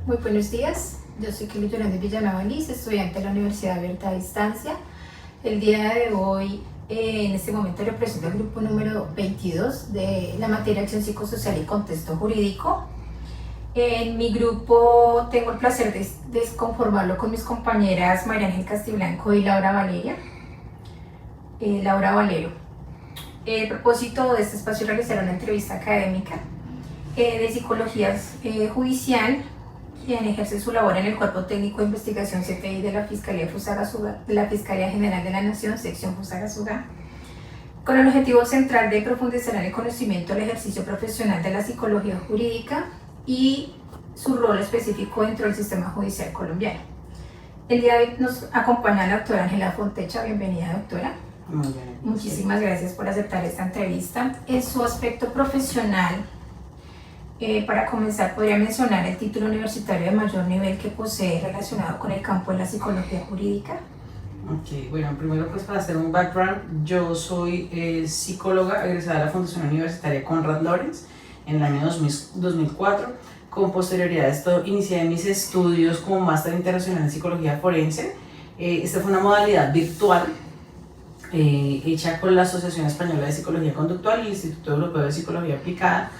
Muy buenos días, yo soy Kelly Yolanda Villanueva Liz, estudiante de la Universidad Abierta a Distancia. El día de hoy, en este momento, represento el grupo número 22 de la materia Acción Psicosocial y Contexto Jurídico. En mi grupo tengo el placer de conformarlo con mis compañeras María Ángel Castiblanco y Laura Valero. El propósito de este espacio es realizar una entrevista académica de psicología judicial, quien ejerce su labor en el Cuerpo Técnico de Investigación CTI de la Fiscalía General de la Nación, sección Fusagasugá, con el objetivo central de profundizar en el conocimiento del ejercicio profesional de la psicología jurídica y su rol específico dentro del sistema judicial colombiano. El día de hoy nos acompaña la doctora Ángela Fontecha. Bienvenida, doctora. Muy bien. Muchísimas gracias por aceptar esta entrevista. En su aspecto profesional, para comenzar, podría mencionar el título universitario de mayor nivel que posee relacionado con el campo de la psicología jurídica. Ok, bueno, primero pues para hacer un background, yo soy psicóloga egresada de la Fundación Universitaria Konrad Lorenz en el año 2004. Con posterioridad a esto inicié mis estudios como máster internacional en psicología forense. Esta fue una modalidad virtual hecha con la Asociación Española de Psicología Conductual y el Instituto Europeo de Psicología Aplicada.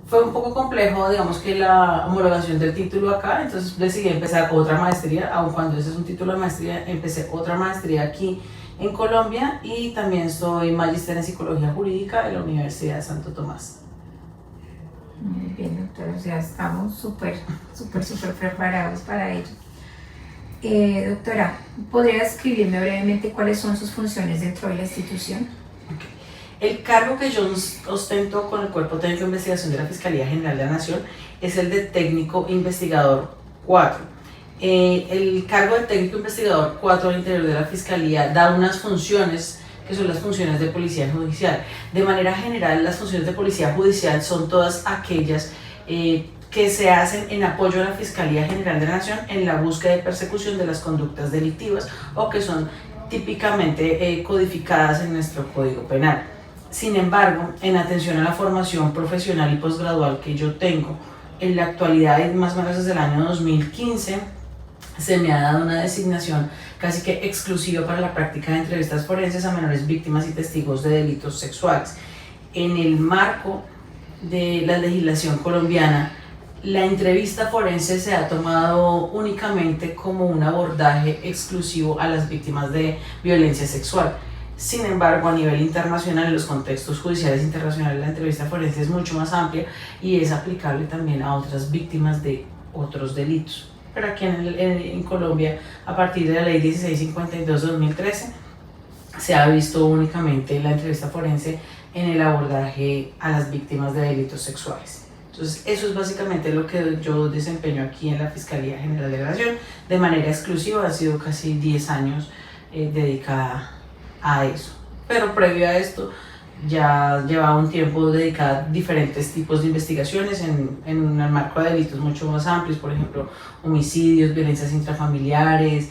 Fue un poco complejo, digamos, que la homologación del título acá, entonces decidí empezar otra maestría, aun cuando ese es un título de maestría, empecé otra maestría aquí en Colombia y también soy magíster en psicología jurídica de la Universidad de Santo Tomás. Muy bien, doctora, o sea, estamos súper preparados para ello. Doctora, ¿podría describirme brevemente cuáles son sus funciones dentro de la institución? El cargo que yo ostento con el Cuerpo Técnico de Investigación de la Fiscalía General de la Nación es el de Técnico Investigador 4. El cargo de Técnico Investigador 4 al interior de la Fiscalía da unas funciones que son las funciones de policía judicial. De manera general, las funciones de policía judicial son todas aquellas que se hacen en apoyo a la Fiscalía General de la Nación en la búsqueda y persecución de las conductas delictivas o que son típicamente codificadas en nuestro Código Penal. Sin embargo, en atención a la formación profesional y posgradual que yo tengo, en la actualidad, más o menos desde el año 2015, se me ha dado una designación casi que exclusiva para la práctica de entrevistas forenses a menores víctimas y testigos de delitos sexuales. En el marco de la legislación colombiana, la entrevista forense se ha tomado únicamente como un abordaje exclusivo a las víctimas de violencia sexual. Sin embargo, a nivel internacional, en los contextos judiciales internacionales, la entrevista forense es mucho más amplia y es aplicable también a otras víctimas de otros delitos. Pero aquí en Colombia, a partir de la Ley 1652-2013, se ha visto únicamente la entrevista forense en el abordaje a las víctimas de delitos sexuales. Entonces, eso es básicamente lo que yo desempeño aquí en la Fiscalía General de la Nación. De manera exclusiva, ha sido casi 10 años dedicada a eso. Pero previo a esto, ya llevaba un tiempo dedicada a diferentes tipos de investigaciones en el marco de delitos mucho más amplios, por ejemplo, homicidios, violencias intrafamiliares,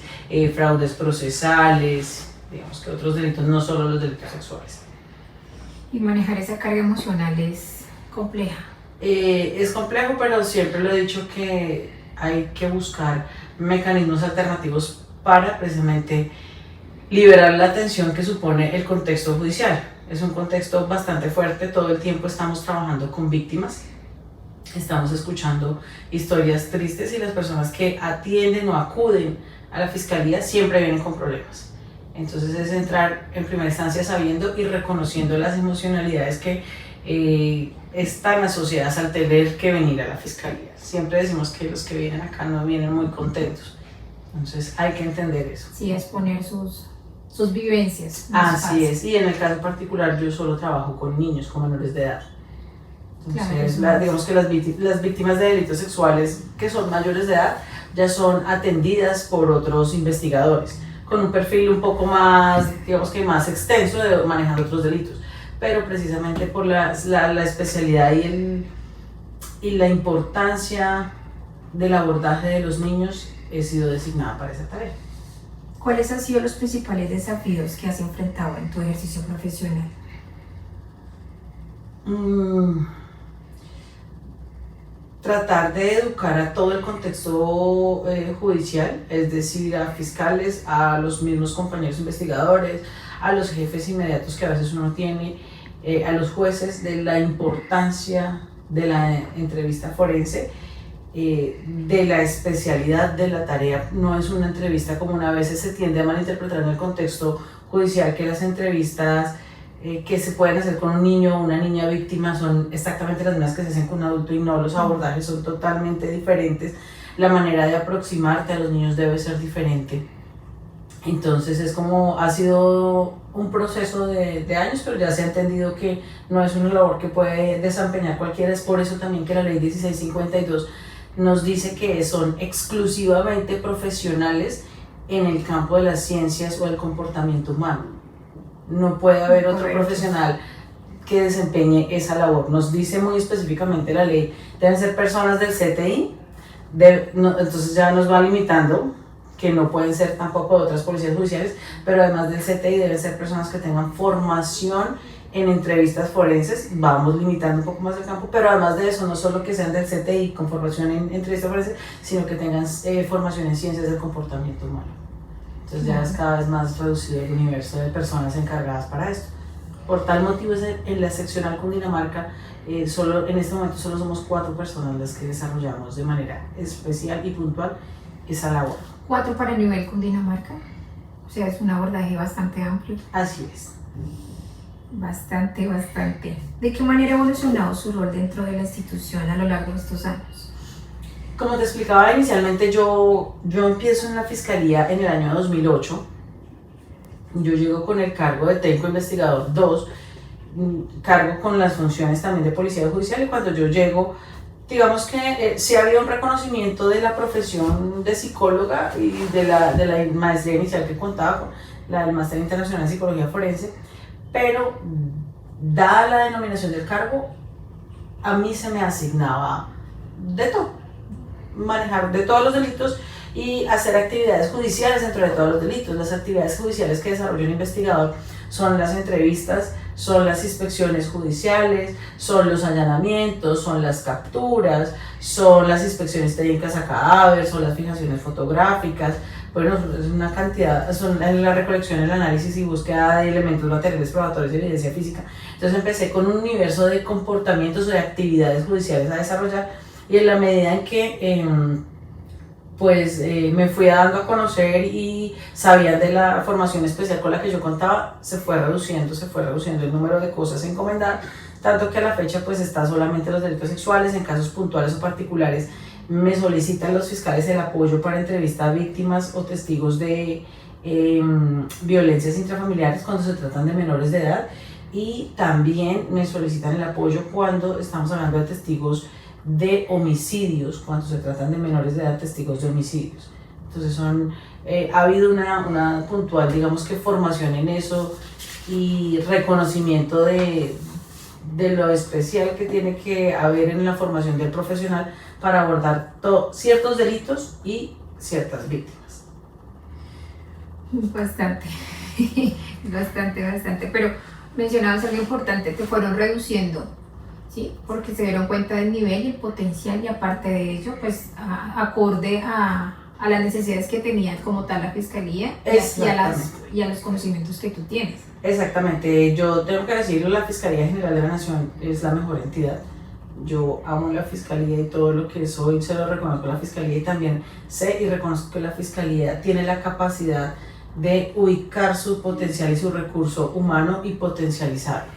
fraudes procesales, digamos que otros delitos, no solo los delitos sexuales. Y manejar esa carga emocional es compleja. Es complejo, pero siempre lo he dicho que hay que buscar mecanismos alternativos para precisamente liberar la tensión que supone el contexto judicial. Es un contexto bastante fuerte, todo el tiempo estamos trabajando con víctimas, estamos escuchando historias tristes y las personas que atienden o acuden a la fiscalía siempre vienen con problemas. Entonces es entrar en primera instancia sabiendo y reconociendo las emocionalidades que están asociadas al tener que venir a la fiscalía. Siempre decimos que los que vienen acá no vienen muy contentos, entonces hay que entender eso. Sí, exponer sus vivencias. Así es, y en el caso particular yo solo trabajo con niños, con menores de edad. Entonces, claro, digamos que las víctimas de delitos sexuales que son mayores de edad ya son atendidas por otros investigadores, con un perfil un poco más, digamos que más extenso de manejar otros delitos. Pero precisamente por la especialidad y la importancia del abordaje de los niños, he sido designada para esa tarea. ¿Cuáles han sido los principales desafíos que has enfrentado en tu ejercicio profesional? Yo, 。tratar de educar a todo el contexto judicial, es decir, a fiscales, a los mismos compañeros investigadores, a los jefes inmediatos que a veces uno tiene, a los jueces, de la importancia de la entrevista forense, de la especialidad de la tarea. No es una entrevista como a veces se tiende a malinterpretar en el contexto judicial, que las entrevistas que se pueden hacer con un niño o una niña víctima son exactamente las mismas que se hacen con un adulto, y no, los abordajes son totalmente diferentes, la manera de aproximarte a los niños debe ser diferente. Entonces es como, ha sido un proceso de años, pero ya se ha entendido que no es una labor que puede desempeñar cualquiera. Es por eso también que la ley 1652 nos dice que son exclusivamente profesionales en el campo de las ciencias o el comportamiento humano. No puede haber otro profesional que desempeñe esa labor. Nos dice muy específicamente la ley, deben ser personas del CTI, entonces ya nos va limitando, que no pueden ser tampoco de otras policías judiciales, pero además del CTI deben ser personas que tengan formación en entrevistas forenses. Vamos limitando un poco más el campo, pero además de eso, no solo que sean del CTI con formación en entrevistas forenses, sino que tengan formación en ciencias del comportamiento humano. Entonces ya es cada vez más reducido el universo de personas encargadas para esto. Por tal motivo, en la seccional Cundinamarca, en este momento solo somos 4 personas las que desarrollamos de manera especial y puntual esa labor. 4 para el nivel Cundinamarca, o sea, es un abordaje bastante amplio. Así es. Bastante. ¿De qué manera ha evolucionado su rol dentro de la institución a lo largo de estos años? Como te explicaba inicialmente, yo empiezo en la Fiscalía en el año 2008. Yo llego con el cargo de técnico investigador 2, cargo con las funciones también de policía judicial, y cuando yo llego, digamos que sí había un reconocimiento de la profesión de psicóloga y de la maestría inicial que contaba con la del máster internacional en psicología forense, pero dada la denominación del cargo, a mí se me asignaba de todo, manejar de todos los delitos y hacer actividades judiciales dentro de todos los delitos. Las actividades judiciales que desarrolla un investigador son las entrevistas, son las inspecciones judiciales, son los allanamientos, son las capturas, son las inspecciones técnicas a cadáver, son las fijaciones fotográficas. Bueno, es una cantidad, son la recolección, el análisis y búsqueda de elementos materiales probatorios de evidencia física. Entonces empecé con un universo de comportamientos o de actividades judiciales a desarrollar, y en la medida en que me fui dando a conocer y sabían de la formación especial con la que yo contaba, se fue reduciendo el número de cosas encomendadas, tanto que a la fecha pues está solamente los delitos sexuales. En casos puntuales o particulares me solicitan los fiscales el apoyo para entrevistar a víctimas o testigos de violencias intrafamiliares cuando se tratan de menores de edad, y también me solicitan el apoyo cuando estamos hablando de testigos de homicidios, cuando se tratan de menores de edad, testigos de homicidios. Entonces ha habido una puntual, digamos que formación en eso y reconocimiento de lo especial que tiene que haber en la formación del profesional para abordar ciertos delitos y ciertas víctimas. Bastante, pero mencionabas algo importante, te fueron reduciendo, ¿sí? Porque se dieron cuenta del nivel y el potencial, y aparte de ello, pues acorde a las necesidades que tenían como tal la Fiscalía y a los conocimientos que tú tienes. Exactamente, yo tengo que decirlo, la Fiscalía General de la Nación es la mejor entidad. Yo amo la Fiscalía y todo lo que soy se lo reconozco a la Fiscalía, y también sé y reconozco que la Fiscalía tiene la capacidad de ubicar su potencial y su recurso humano y potencializarlo.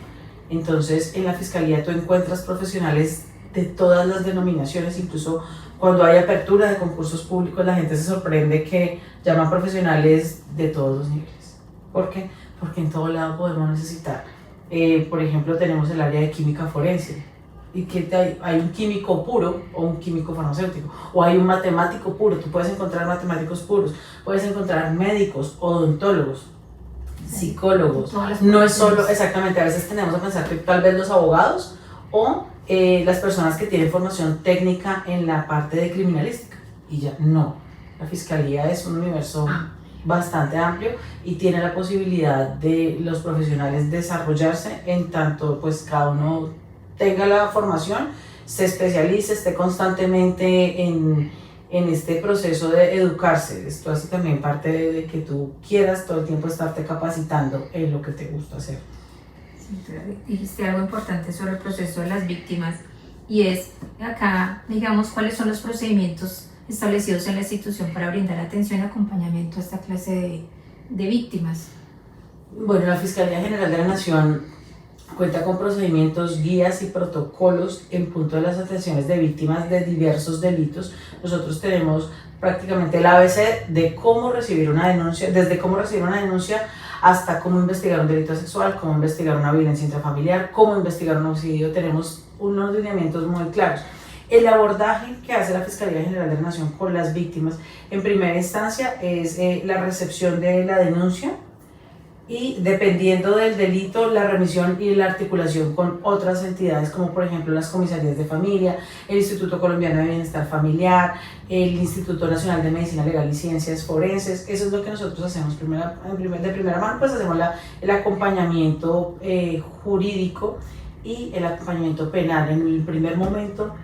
Entonces, en la Fiscalía tú encuentras profesionales de todas las denominaciones, incluso cuando hay apertura de concursos públicos la gente se sorprende que llaman profesionales de todos los niveles. ¿Por qué? Porque en todo lado podemos necesitar. Por ejemplo, tenemos el área de química forense, y que hay un químico puro o un químico farmacéutico, o hay un matemático puro. Tú puedes encontrar matemáticos puros, puedes encontrar médicos, odontólogos, psicólogos. No es solo, exactamente, a veces tenemos a pensar que tal vez los abogados o las personas que tienen formación técnica en la parte de criminalística, y ya no. La Fiscalía es un universo bastante amplio y tiene la posibilidad de los profesionales desarrollarse en tanto pues cada uno tenga la formación se especialice, esté constantemente en este proceso de educarse. Esto hace también parte de que tú quieras todo el tiempo estarte capacitando en lo que te gusta hacer. Sí, dijiste algo importante sobre el proceso de las víctimas y es acá, digamos, cuáles son los procedimientos establecidos en la institución para brindar atención y acompañamiento a esta clase de víctimas. Bueno, la Fiscalía General de la Nación cuenta con procedimientos, guías y protocolos en punto de las atenciones de víctimas de diversos delitos. Nosotros tenemos prácticamente el ABC de cómo recibir una denuncia, desde cómo recibir una denuncia hasta cómo investigar un delito sexual, cómo investigar una violencia intrafamiliar, cómo investigar un homicidio. Tenemos unos lineamientos muy claros. El abordaje que hace la Fiscalía General de la Nación con las víctimas en primera instancia es la recepción de la denuncia y, dependiendo del delito, la remisión y la articulación con otras entidades como por ejemplo las comisarías de familia, el Instituto Colombiano de Bienestar Familiar, el Instituto Nacional de Medicina Legal y Ciencias Forenses. Eso es lo que nosotros hacemos de primera mano, pues hacemos el acompañamiento jurídico y el acompañamiento penal. En el primer momento,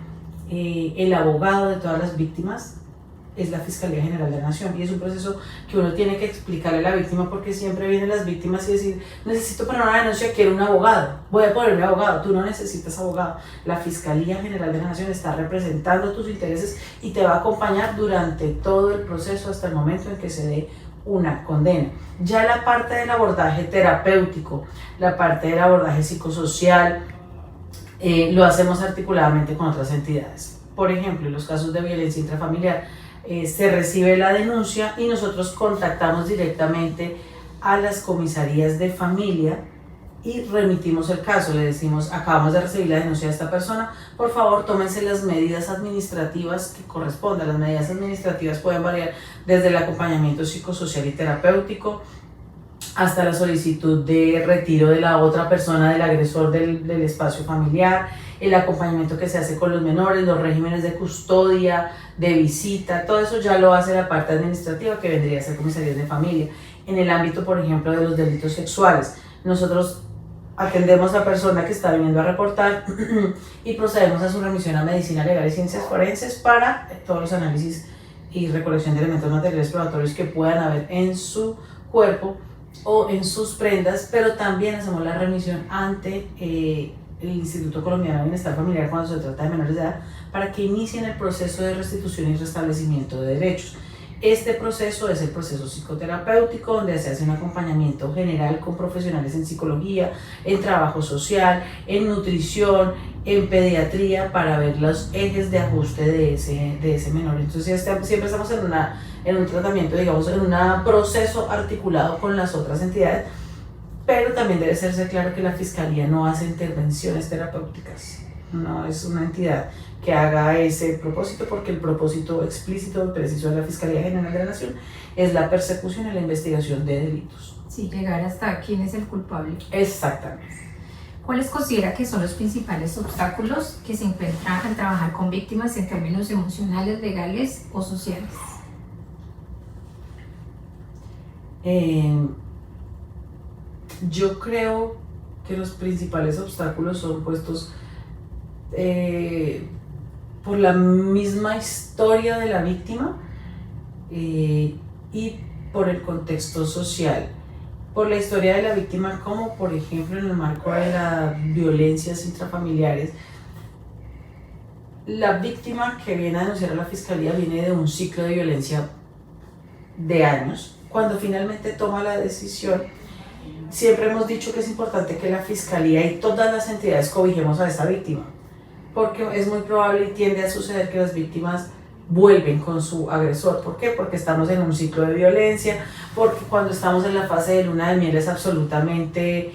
el abogado de todas las víctimas es la Fiscalía General de la Nación, y es un proceso que uno tiene que explicarle a la víctima, porque siempre vienen las víctimas y decir: necesito para una denuncia, quiero un abogado, voy a ponerme abogado. Tú no necesitas abogado. La Fiscalía General de la Nación está representando tus intereses y te va a acompañar durante todo el proceso hasta el momento en que se dé una condena. Ya la parte del abordaje terapéutico, la parte del abordaje psicosocial, lo hacemos articuladamente con otras entidades. Por ejemplo, en los casos de violencia intrafamiliar, se recibe la denuncia y nosotros contactamos directamente a las comisarías de familia y remitimos el caso. Le decimos: acabamos de recibir la denuncia de esta persona, por favor tómense las medidas administrativas que correspondan. Las medidas administrativas pueden variar desde el acompañamiento psicosocial y terapéutico hasta la solicitud de retiro de la otra persona, del agresor del espacio familiar, el acompañamiento que se hace con los menores, los regímenes de custodia, de visita. Todo eso ya lo hace la parte administrativa, que vendría a ser comisarías de familia. En el ámbito, por ejemplo, de los delitos sexuales, nosotros atendemos a la persona que está viniendo a reportar y procedemos a su remisión a Medicina Legal y Ciencias Forenses para todos los análisis y recolección de elementos materiales probatorios que puedan haber en su cuerpo o en sus prendas, pero también hacemos la remisión ante el Instituto Colombiano de Bienestar Familiar cuando se trata de menores de edad, para que inicien el proceso de restitución y restablecimiento de derechos. Este proceso es el proceso psicoterapéutico, donde se hace un acompañamiento general con profesionales en psicología, en trabajo social, en nutrición, en pediatría, para ver los ejes de ajuste de ese menor. Entonces siempre estamos en un tratamiento, digamos, en un proceso articulado con las otras entidades, pero también debe serse claro que la Fiscalía no hace intervenciones terapéuticas, no es una entidad que haga ese propósito, porque el propósito explícito y preciso de la Fiscalía General de la Nación es la persecución y la investigación de delitos. Sí, llegar hasta quién es el culpable. Exactamente. ¿Cuáles considera que son los principales obstáculos que se encuentran al trabajar con víctimas en términos emocionales, legales o sociales? Yo creo que los principales obstáculos son puestos por la misma historia de la víctima y por el contexto social. Por la historia de la víctima, como por ejemplo en el marco de las violencias intrafamiliares, la víctima que viene a denunciar a la Fiscalía viene de un ciclo de violencia de años. Cuando finalmente toma la decisión, siempre hemos dicho que es importante que la Fiscalía y todas las entidades cobijemos a esta víctima, porque es muy probable y tiende a suceder que las víctimas vuelven con su agresor. ¿Por qué? Porque estamos en un ciclo de violencia, porque cuando estamos en la fase de luna de miel es absolutamente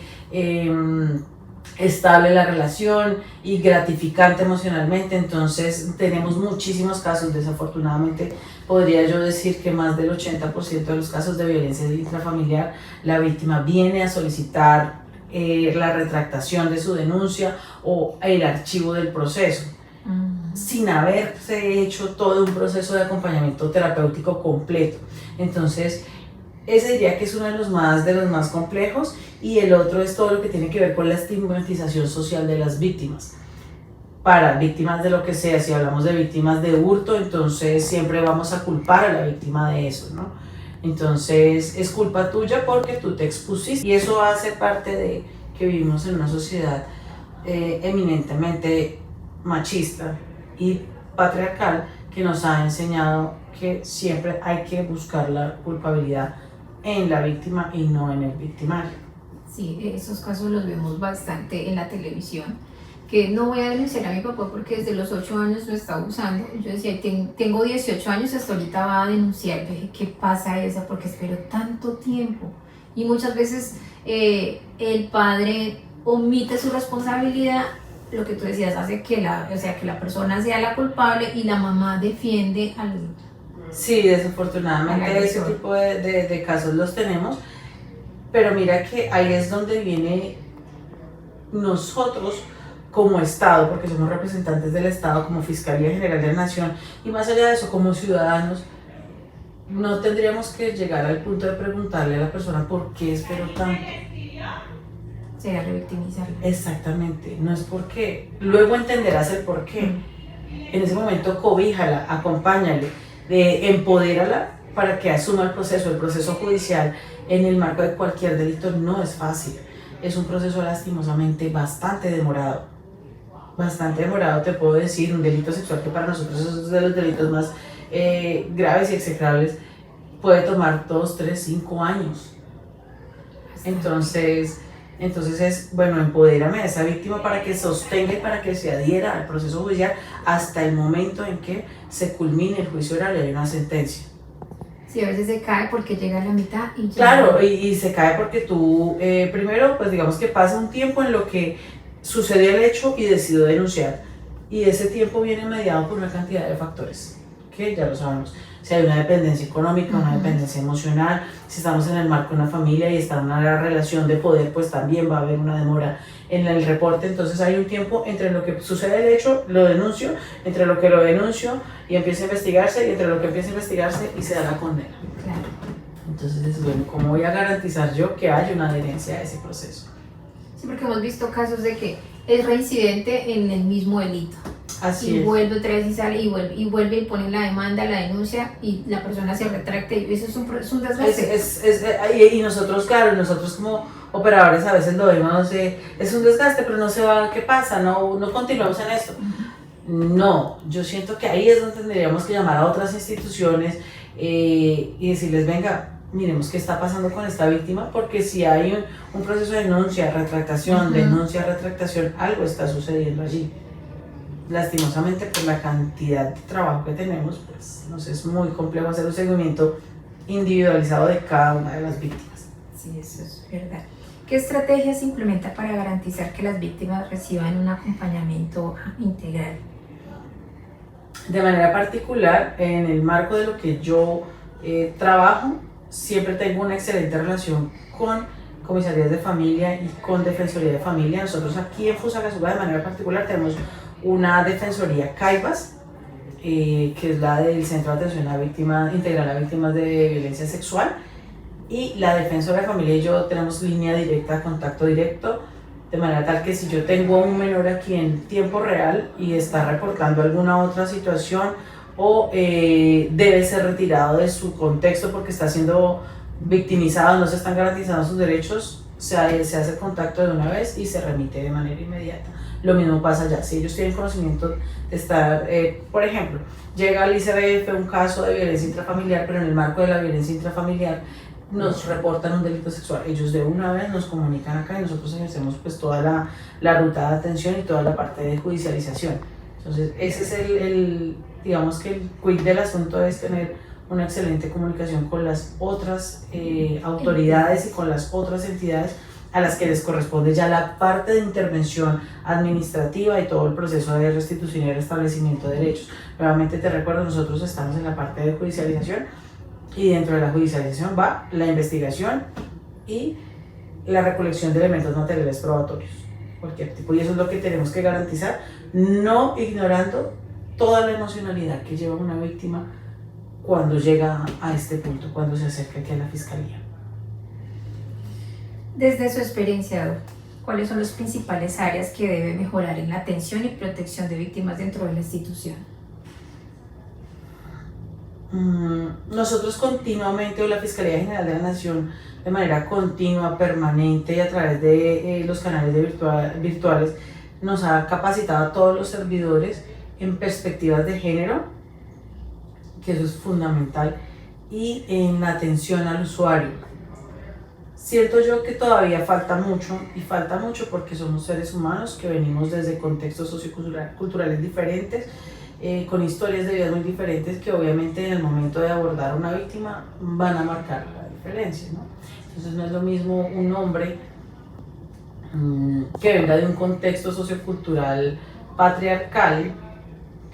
estable la relación y gratificante emocionalmente. Entonces tenemos muchísimos casos, desafortunadamente podría yo decir que más del 80% de los casos de violencia intrafamiliar, la víctima viene a solicitar la retractación de su denuncia o el archivo del proceso, sin haberse hecho todo un proceso de acompañamiento terapéutico completo. Entonces, ese diría que es uno de los más complejos, y el otro es todo lo que tiene que ver con la estigmatización social de las víctimas. para víctimas de lo que sea. Si hablamos de víctimas de hurto, entonces siempre vamos a culpar a la víctima de eso, ¿no? Entonces es culpa tuya porque tú te expusiste, y eso hace parte de que vivimos en una sociedad eminentemente machista y patriarcal, que nos ha enseñado que siempre hay que buscar la culpabilidad en la víctima y no en el victimario. Sí, esos casos los vemos bastante en la televisión, que no voy a denunciar a mi papá porque desde los 8 años lo está abusando. Yo decía, tengo 18 años, hasta ahorita va a denunciar. Yo dije, ¿qué pasa esa? Porque espero tanto tiempo. Y muchas veces el padre omite su responsabilidad, lo que tú decías, hace que la persona sea la culpable y la mamá defiende al... Sí, desafortunadamente ese tipo de casos los tenemos, pero mira que ahí es donde viene nosotros como Estado, porque somos representantes del Estado, como Fiscalía General de la Nación, y más allá de eso, como ciudadanos, no tendríamos que llegar al punto de preguntarle a la persona por qué espero tanto. Sería revictimizarlo. Exactamente, no es por qué. Luego entenderás el por qué. En ese momento cobíjala, acompáñale, empodérala para que asuma el proceso judicial en el marco de cualquier delito no es fácil. Es un proceso lastimosamente bastante demorado, te puedo decir. Un delito sexual, que para nosotros es de los delitos más graves y execrables, puede tomar 2, 3, 5 años. Entonces es, bueno, empodérame a esa víctima para que sostenga y para que se adhiera al proceso judicial hasta el momento en que se culmine el juicio oral y hay una sentencia. Sí, a veces se cae porque llega a la mitad y ya... Claro, y se cae porque tú, primero, pues digamos que pasa un tiempo en lo que sucedió el hecho y decidió denunciar. Y ese tiempo viene mediado por una cantidad de factores, que ya lo sabemos. Si hay una dependencia económica, una dependencia emocional, si estamos en el marco de una familia y está en una relación de poder, pues también va a haber una demora en el reporte. Entonces hay un tiempo entre lo que sucede el hecho, lo denuncio, entre lo que lo denuncio y empieza a investigarse, y entre lo que empieza a investigarse y se da la condena. Claro. Entonces, bueno, ¿cómo voy a garantizar yo que haya una adherencia a ese proceso? Sí, porque hemos visto casos de que es reincidente en el mismo delito. Así y es. Vuelve otra vez y sale y vuelve y pone la demanda, la denuncia, y la persona se retracta, y eso es un desgaste. Y nosotros, claro, nosotros como operadores a veces lo vemos, es un desgaste, pero no se va, ¿qué pasa? No continuamos en esto. No, yo siento que ahí es donde tendríamos que llamar a otras instituciones y decirles, venga, miremos qué está pasando con esta víctima, porque si hay un proceso de denuncia, retractación, denuncia, retractación, algo está sucediendo allí. Lastimosamente, por la cantidad de trabajo que tenemos, pues nos es muy complejo hacer un seguimiento individualizado de cada una de las víctimas. Sí, eso es verdad. ¿Qué estrategias se implementa para garantizar que las víctimas reciban un acompañamiento integral? De manera particular, en el marco de lo que yo trabajo, siempre tengo una excelente relación con comisarías de familia y con defensoría de familia. Nosotros aquí en Fusagasugá, de manera particular, tenemos una defensoría CAIVAS, que es la del Centro de Atención a Víctimas, Integral a Víctimas de Violencia Sexual, y la defensora de familia y yo tenemos línea directa, contacto directo, de manera tal que si yo tengo a un menor aquí en tiempo real y está reportando alguna otra situación o debe ser retirado de su contexto porque está siendo victimizado, no se están garantizando sus derechos, se hace contacto de una vez y se remite de manera inmediata. Lo mismo pasa allá. Si ellos tienen conocimiento de estar, por ejemplo, llega al ICBF un caso de violencia intrafamiliar, pero en el marco de la violencia intrafamiliar nos reportan un delito sexual, ellos de una vez nos comunican acá y nosotros ejercemos pues toda la ruta de atención y toda la parte de judicialización. Entonces ese es digamos que el quid del asunto es tener una excelente comunicación con las otras autoridades y con las otras entidades a las que les corresponde ya la parte de intervención administrativa y todo el proceso de restitución y restablecimiento de derechos. Nuevamente te recuerdo, nosotros estamos en la parte de judicialización y dentro de la judicialización va la investigación y la recolección de elementos materiales probatorios, cualquier tipo, y eso es lo que tenemos que garantizar, no ignorando toda la emocionalidad que lleva una víctima cuando llega a este punto, cuando se acerca aquí a la fiscalía. Desde su experiencia, ¿cuáles son las principales áreas que debe mejorar en la atención y protección de víctimas dentro de la institución? Nosotros continuamente, o la Fiscalía General de la Nación, de manera continua, permanente y a través de los canales virtuales, nos ha capacitado a todos los servidores en perspectivas de género, que eso es fundamental, y en atención al usuario. Siento yo que todavía falta mucho, y falta mucho porque somos seres humanos que venimos desde contextos socioculturales diferentes, con historias de vida muy diferentes, que obviamente en el momento de abordar a una víctima van a marcar la diferencia, ¿no? Entonces no es lo mismo un hombre que venga de un contexto sociocultural patriarcal,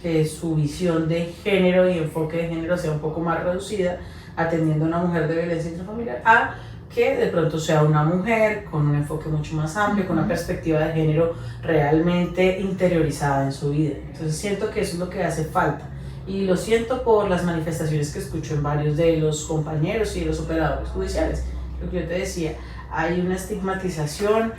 que su visión de género y enfoque de género sea un poco más reducida, atendiendo a una mujer de violencia intrafamiliar, a que de pronto sea una mujer con un enfoque mucho más amplio, con una perspectiva de género realmente interiorizada en su vida. Entonces siento que eso es lo que hace falta, y lo siento por las manifestaciones que escucho en varios de los compañeros y de los operadores judiciales. Lo que yo te decía, hay una estigmatización,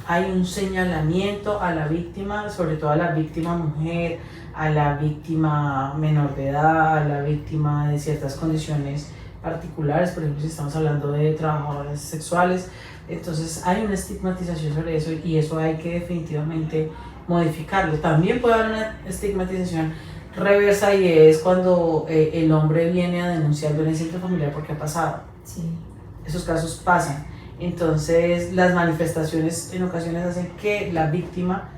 hay un señalamiento a la víctima, sobre todo a la víctima mujer, a la víctima menor de edad, a la víctima de ciertas condiciones particulares, por ejemplo si estamos hablando de trabajadoras sexuales. Entonces hay una estigmatización sobre eso, y eso hay que definitivamente modificarlo. También puede haber una estigmatización reversa, y es cuando el hombre viene a denunciar violencia intrafamiliar porque ha pasado. Sí. Esos casos pasan. Entonces las manifestaciones en ocasiones hacen que la víctima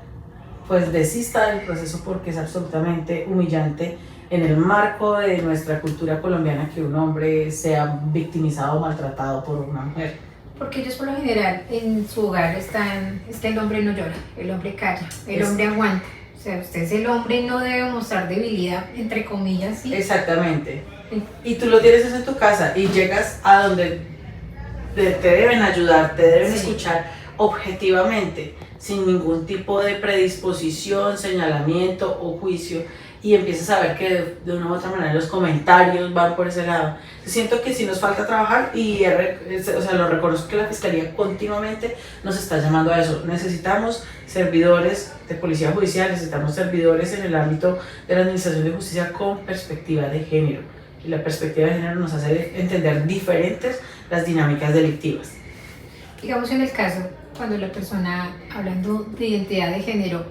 pues desista del proceso, porque es absolutamente humillante en el marco de nuestra cultura colombiana que un hombre sea victimizado o maltratado por una mujer. Porque ellos por lo general en su hogar están, es que el hombre no llora, el hombre calla, el hombre aguanta. O sea, usted es el hombre y no debe mostrar debilidad, entre comillas. ¿Sí? Exactamente. Y tú lo tienes eso en tu casa y llegas a donde te deben ayudar, te deben escuchar objetivamente, sin ningún tipo de predisposición, señalamiento o juicio, y empiezas a ver que de una u otra manera los comentarios van por ese lado. Siento que sí nos falta trabajar, y o sea, lo reconozco, que la Fiscalía continuamente nos está llamando a eso. Necesitamos servidores de policía judicial, necesitamos servidores en el ámbito de la administración de justicia con perspectiva de género, y la perspectiva de género nos hace entender diferentes las dinámicas delictivas. Digamos en el caso, cuando la persona, hablando de identidad de género,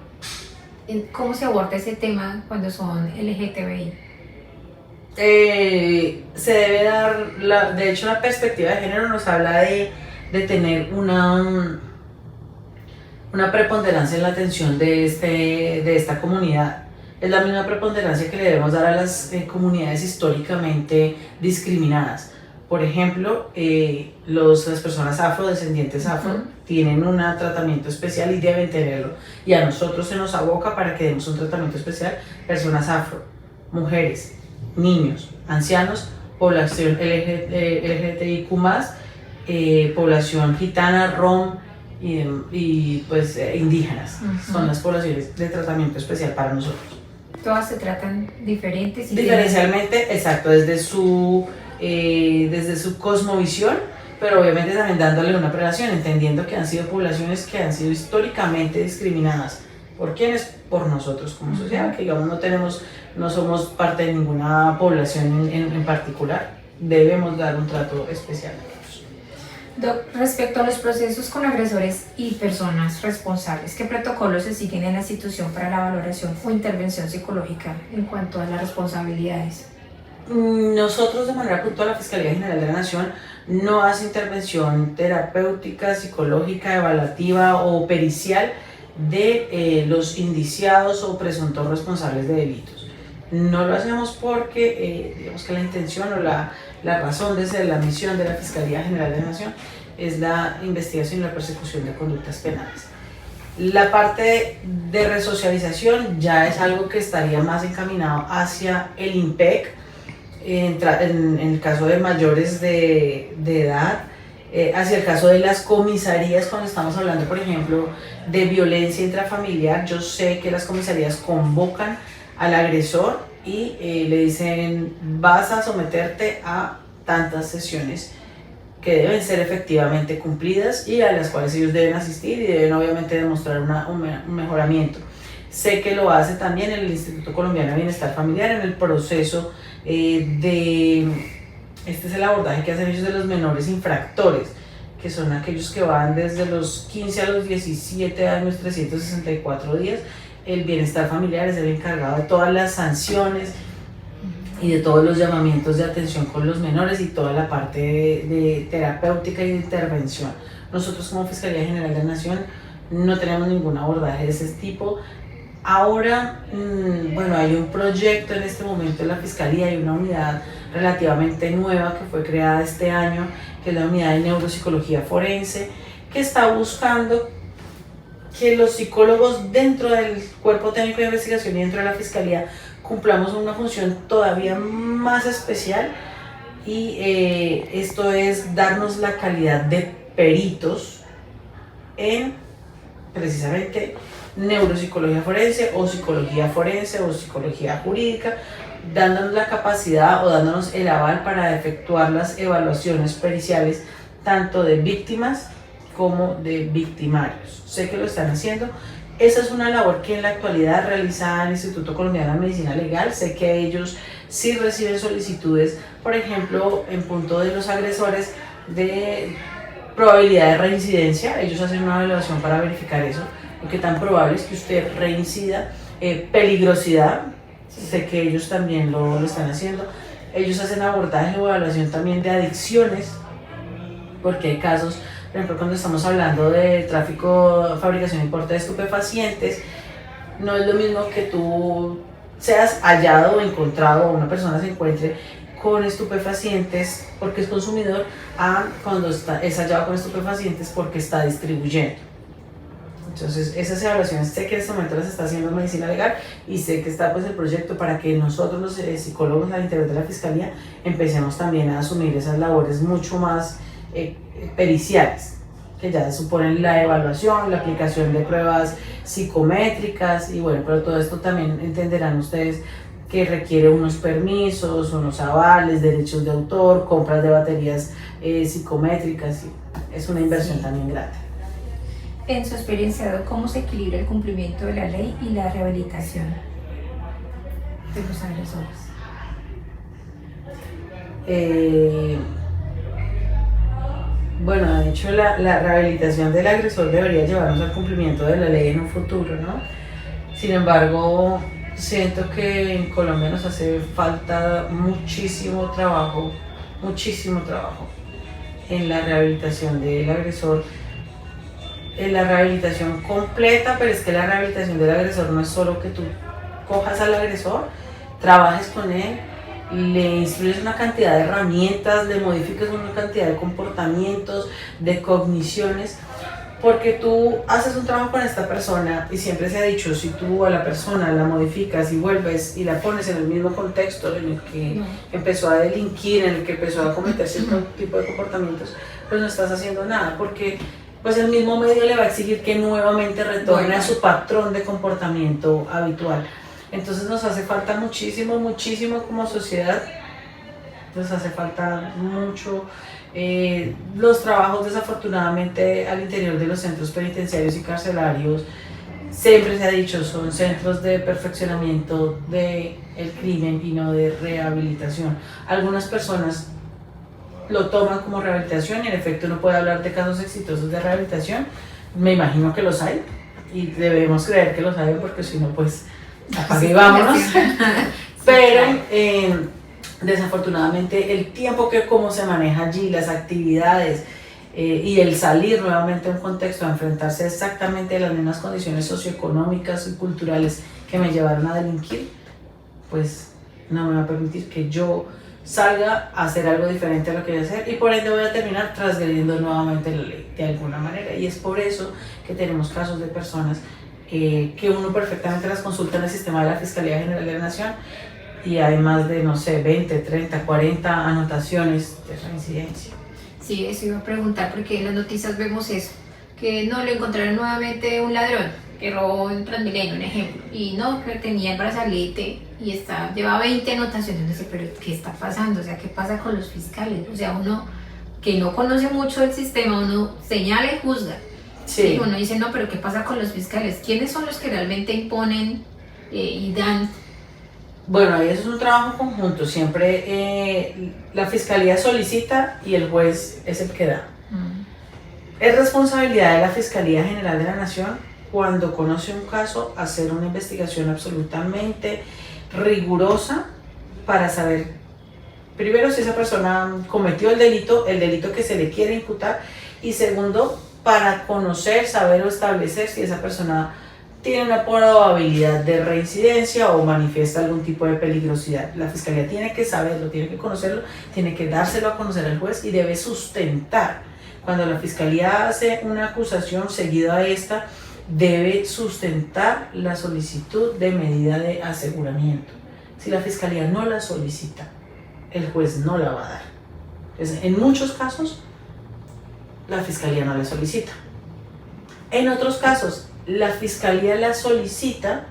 ¿cómo se aborda ese tema cuando son LGTBI? Se debe dar, de hecho la perspectiva de género nos habla de tener una preponderancia en la atención de esta comunidad. Es la misma preponderancia que le debemos dar a las comunidades históricamente discriminadas. Por ejemplo, las personas afrodescendientes tienen un tratamiento especial y deben tenerlo. Y a nosotros se nos aboca para que demos un tratamiento especial. Personas afro, mujeres, niños, ancianos, población LGTBIQ+, población gitana, rom y pues indígenas. Son las poblaciones de tratamiento especial para nosotros. Todas se tratan diferentes. Diferencialmente, exacto, desde su cosmovisión, pero obviamente también dándole una prelación, entendiendo que han sido poblaciones que han sido históricamente discriminadas. ¿Por quiénes? Por nosotros como sociedad, que digamos no somos parte de ninguna población en particular. Debemos dar un trato especial a ellos. Doc, respecto a los procesos con agresores y personas responsables, ¿qué protocolos se siguen en la institución para la valoración o intervención psicológica en cuanto a las responsabilidades? Nosotros, de manera puntual, la Fiscalía General de la Nación no hace intervención terapéutica, psicológica, evaluativa o pericial de los indiciados o presuntos responsables de delitos. No lo hacemos porque digamos que la intención o la razón de ser, la misión de la Fiscalía General de la Nación es la investigación y la persecución de conductas penales. La parte de resocialización ya es algo que estaría más encaminado hacia el IMPEC, en el caso de mayores de edad, hacia el caso de las comisarías, cuando estamos hablando, por ejemplo, de violencia intrafamiliar. Yo sé que las comisarías convocan al agresor y le dicen: vas a someterte a tantas sesiones que deben ser efectivamente cumplidas y a las cuales ellos deben asistir y deben obviamente demostrar un mejoramiento. Sé que lo hace también el Instituto Colombiano de Bienestar Familiar en el proceso este es el abordaje que hacen ellos de los menores infractores, que son aquellos que van desde los 15 a los 17 años, 364 días. El bienestar familiar es el encargado de todas las sanciones y de todos los llamamientos de atención con los menores y toda la parte de terapéutica y de intervención. Nosotros como Fiscalía General de la Nación no tenemos ningún abordaje de ese tipo. Ahora, bueno, hay un proyecto en este momento en la Fiscalía, hay una unidad relativamente nueva que fue creada este año, que es la unidad de neuropsicología forense, que está buscando que los psicólogos dentro del cuerpo técnico de investigación y dentro de la Fiscalía cumplamos una función todavía más especial y esto es darnos la calidad de peritos en precisamente neuropsicología forense o psicología jurídica, dándonos la capacidad o dándonos el aval para efectuar las evaluaciones periciales tanto de víctimas como de victimarios. Sé que lo están haciendo. Esa es una labor que en la actualidad realiza el Instituto Colombiano de Medicina Legal. Sé que ellos sí reciben solicitudes, por ejemplo, en punto de los agresores de probabilidad de reincidencia. Ellos hacen una evaluación para verificar eso, lo que tan probable es que usted reincida, peligrosidad. Sé que ellos también lo están haciendo. Ellos hacen abordaje o evaluación también de adicciones, porque hay casos, por ejemplo, cuando estamos hablando de tráfico, fabricación y porte de estupefacientes, no es lo mismo que tú seas hallado o encontrado o una persona se encuentre con estupefacientes porque es consumidor a cuando es hallado con estupefacientes porque está distribuyendo. Entonces, esas evaluaciones sé que en este momento las está haciendo Medicina Legal y sé que está pues el proyecto para que nosotros los psicólogos al interior de la Fiscalía empecemos también a asumir esas labores mucho más periciales, que ya suponen la evaluación, la aplicación de pruebas psicométricas y bueno, pero todo esto también entenderán ustedes que requiere unos permisos, unos avales, derechos de autor, compras de baterías psicométricas y es una inversión también grande. En su experiencia, ¿cómo se equilibra el cumplimiento de la ley y la rehabilitación de los agresores? Bueno, de hecho la rehabilitación del agresor debería llevarnos al cumplimiento de la ley en un futuro, ¿no? Sin embargo, siento que en Colombia nos hace falta muchísimo trabajo en la rehabilitación del agresor, en la rehabilitación completa, pero es que la rehabilitación del agresor no es solo que tú cojas al agresor, trabajes con él, le instruyes una cantidad de herramientas, le modifiques una cantidad de comportamientos, de cogniciones, porque tú haces un trabajo con esta persona y siempre se ha dicho, si tú a la persona la modificas y vuelves y la pones en el mismo contexto en el que empezó a delinquir, en el que empezó a cometer cierto tipo de comportamientos, pues no estás haciendo nada, porque pues el mismo medio le va a exigir que nuevamente retorne a su patrón de comportamiento habitual. Entonces nos hace falta muchísimo como sociedad, nos hace falta mucho. Los trabajos desafortunadamente al interior de los centros penitenciarios y carcelarios, siempre se ha dicho, son centros de perfeccionamiento del crimen y no de rehabilitación. Algunas personas lo toman como rehabilitación y en efecto uno puede hablar de casos exitosos de rehabilitación, me imagino que los hay y debemos creer que los hay porque si no pues apague y vámonos. Pero desafortunadamente el tiempo que como se maneja allí, las actividades y el salir nuevamente a un contexto a enfrentarse exactamente a las mismas condiciones socioeconómicas y culturales que me llevaron a delinquir, pues no me va a permitir que yo salga a hacer algo diferente a lo que voy a hacer y por ende voy a terminar transgrediendo nuevamente la ley de alguna manera, y es por eso que tenemos casos de personas que uno perfectamente las consulta en el sistema de la Fiscalía General de la Nación y hay más de, no sé, 20, 30, 40 anotaciones de reincidencia. Sí, eso iba a preguntar porque en las noticias vemos eso, que no lo encontraron nuevamente un ladrón que robó en Transmilenio, un ejemplo, y no, que tenía el brazalete y lleva 20 anotaciones, no sé, pero ¿qué está pasando? O sea, ¿qué pasa con los fiscales? O sea, uno que no conoce mucho del sistema, uno señala y juzga. Sí. Y uno dice, no, pero ¿qué pasa con los fiscales? ¿Quiénes son los que realmente imponen y dan? Bueno, eso es un trabajo conjunto. Siempre la fiscalía solicita y el juez es el que da. Es responsabilidad de la Fiscalía General de la Nación, cuando conoce un caso, hacer una investigación absolutamente rigurosa para saber, primero, si esa persona cometió el delito que se le quiere imputar, y segundo, para conocer, saber o establecer si esa persona tiene una probabilidad de reincidencia o manifiesta algún tipo de peligrosidad. La Fiscalía tiene que saberlo, tiene que conocerlo, tiene que dárselo a conocer al juez y debe sustentar. Cuando la Fiscalía hace una acusación seguida a esta, debe sustentar la solicitud de medida de aseguramiento. Si la Fiscalía no la solicita, el juez no la va a dar. Entonces, en muchos casos, la Fiscalía no la solicita. En otros casos, la Fiscalía la solicita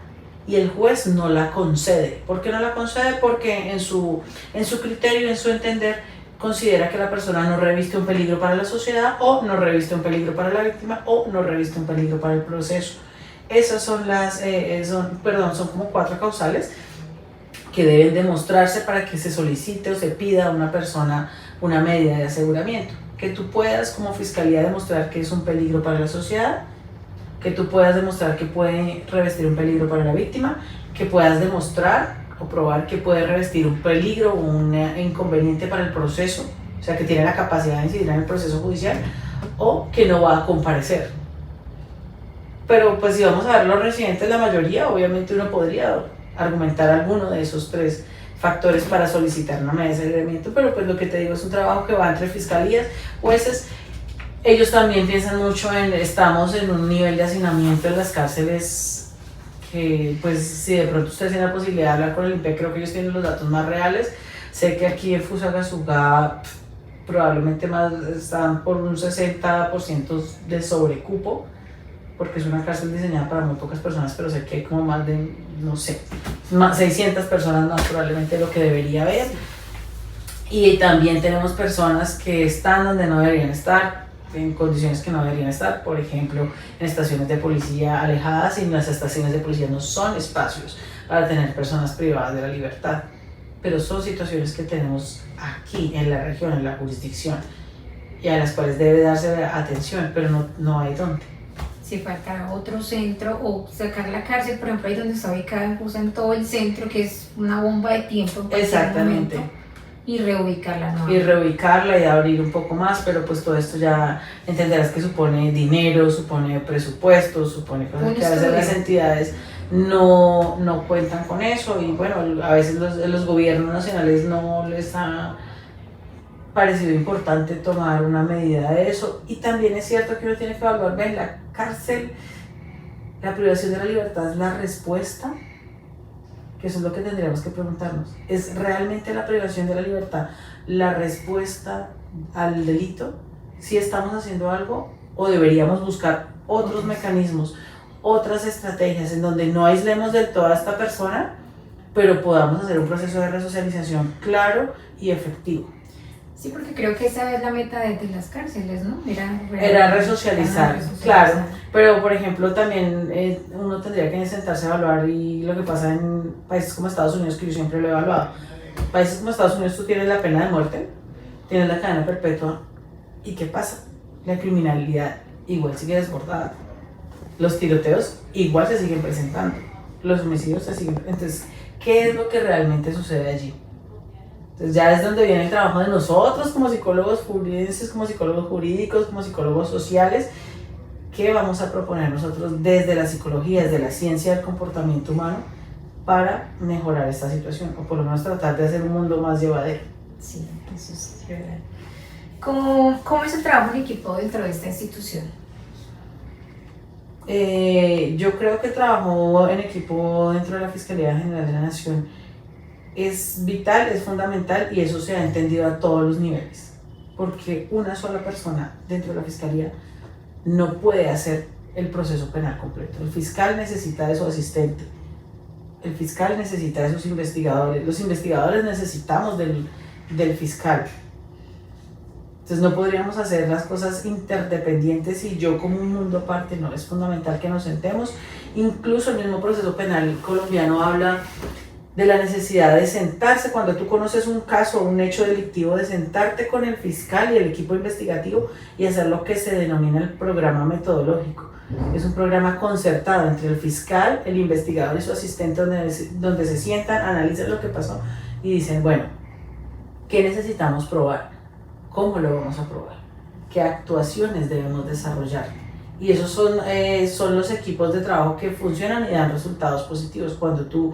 y el juez no la concede. ¿Por qué no la concede? Porque en su criterio, en su entender, considera que la persona no reviste un peligro para la sociedad, o no reviste un peligro para la víctima, o no reviste un peligro para el proceso. Esas son son como 4 causales que deben demostrarse para que se solicite o se pida a una persona una medida de aseguramiento. Que tú puedas como Fiscalía demostrar que es un peligro para la sociedad, que tú puedas demostrar que puede revestir un peligro para la víctima, que puedas demostrar o probar que puede revestir un peligro o un inconveniente para el proceso, o sea, que tiene la capacidad de incidir en el proceso judicial, o que no va a comparecer. Pero pues si vamos a ver los residentes, la mayoría, obviamente uno podría argumentar alguno de esos 3 factores para solicitar una medida de aseguramiento, pero pues lo que te digo es un trabajo que va entre fiscalías, jueces. Ellos también piensan mucho estamos en un nivel de hacinamiento en las cárceles que, pues, si de pronto ustedes tienen la posibilidad de hablar con el INPE, creo que ellos tienen los datos más reales. Sé que aquí en Fusagasugá probablemente están por un 60% de sobrecupo, porque es una cárcel diseñada para muy pocas personas, pero sé que hay como más de, no sé, 600 personas más probablemente de lo que debería haber. Y también tenemos personas que están donde no deberían estar, en condiciones que no deberían estar, por ejemplo, en estaciones de policía alejadas, y las estaciones de policía no son espacios para tener personas privadas de la libertad, pero son situaciones que tenemos aquí en la región, en la jurisdicción, y a las cuales debe darse atención, pero no hay dónde. Si falta otro centro o sacar la cárcel, por ejemplo, ahí donde está ubicada en Fusa, en todo el centro, que es una bomba de tiempo en cualquier Exactamente. momento, y reubicarla nuevamente. Y reubicarla y abrir un poco más, pero pues todo esto ya entenderás que supone dinero, supone presupuesto, supone cosas que a veces las entidades no cuentan con eso, y bueno, a veces los gobiernos nacionales no les ha parecido importante tomar una medida de eso. Y también es cierto que uno tiene que evaluar, ¿ven? La cárcel, la privación de la libertad es la respuesta, que eso es lo que tendríamos que preguntarnos. ¿Es realmente la privación de la libertad la respuesta al delito? ¿Si estamos haciendo algo, o deberíamos buscar otros mecanismos, otras estrategias en donde no aislemos del todo a esta persona, pero podamos hacer un proceso de resocialización claro y efectivo? Sí, porque creo que esa es la meta de las cárceles, ¿no? Era resocializar, claro. Pero, por ejemplo, también uno tendría que sentarse a evaluar, y lo que pasa en países como Estados Unidos, que yo siempre lo he evaluado. Países como Estados Unidos, tú tienes la pena de muerte, tienes la cadena perpetua, ¿y qué pasa? La criminalidad igual sigue desbordada. Los tiroteos igual se siguen presentando. Los homicidios se siguen. Entonces, ¿qué es lo que realmente sucede allí? Entonces ya es donde viene el trabajo de nosotros como psicólogos forenses, como psicólogos jurídicos, como psicólogos sociales. ¿Qué vamos a proponer nosotros desde la psicología, desde la ciencia del comportamiento humano, para mejorar esta situación, o por lo menos tratar de hacer un mundo más llevadero? Sí, eso es verdad. ¿Cómo es el trabajo en equipo dentro de esta institución? Yo creo que el trabajo en equipo dentro de la Fiscalía General de la Nación es vital, es fundamental, y eso se ha entendido a todos los niveles, porque una sola persona dentro de la Fiscalía no puede hacer el proceso penal completo. El fiscal necesita de su asistente, el fiscal necesita de sus investigadores, los investigadores necesitamos del fiscal. Entonces no podríamos hacer las cosas interdependientes y yo como un mundo aparte. No, es fundamental que nos sentemos. Incluso el mismo proceso penal colombiano habla de la necesidad de sentarse cuando tú conoces un caso o un hecho delictivo, de sentarte con el fiscal y el equipo investigativo y hacer lo que se denomina el programa metodológico. Es un programa concertado entre el fiscal, el investigador y su asistente donde se sientan, analizan lo que pasó y dicen, bueno, ¿qué necesitamos probar? ¿Cómo lo vamos a probar? ¿Qué actuaciones debemos desarrollar? Y esos son los equipos de trabajo que funcionan y dan resultados positivos. Cuando tú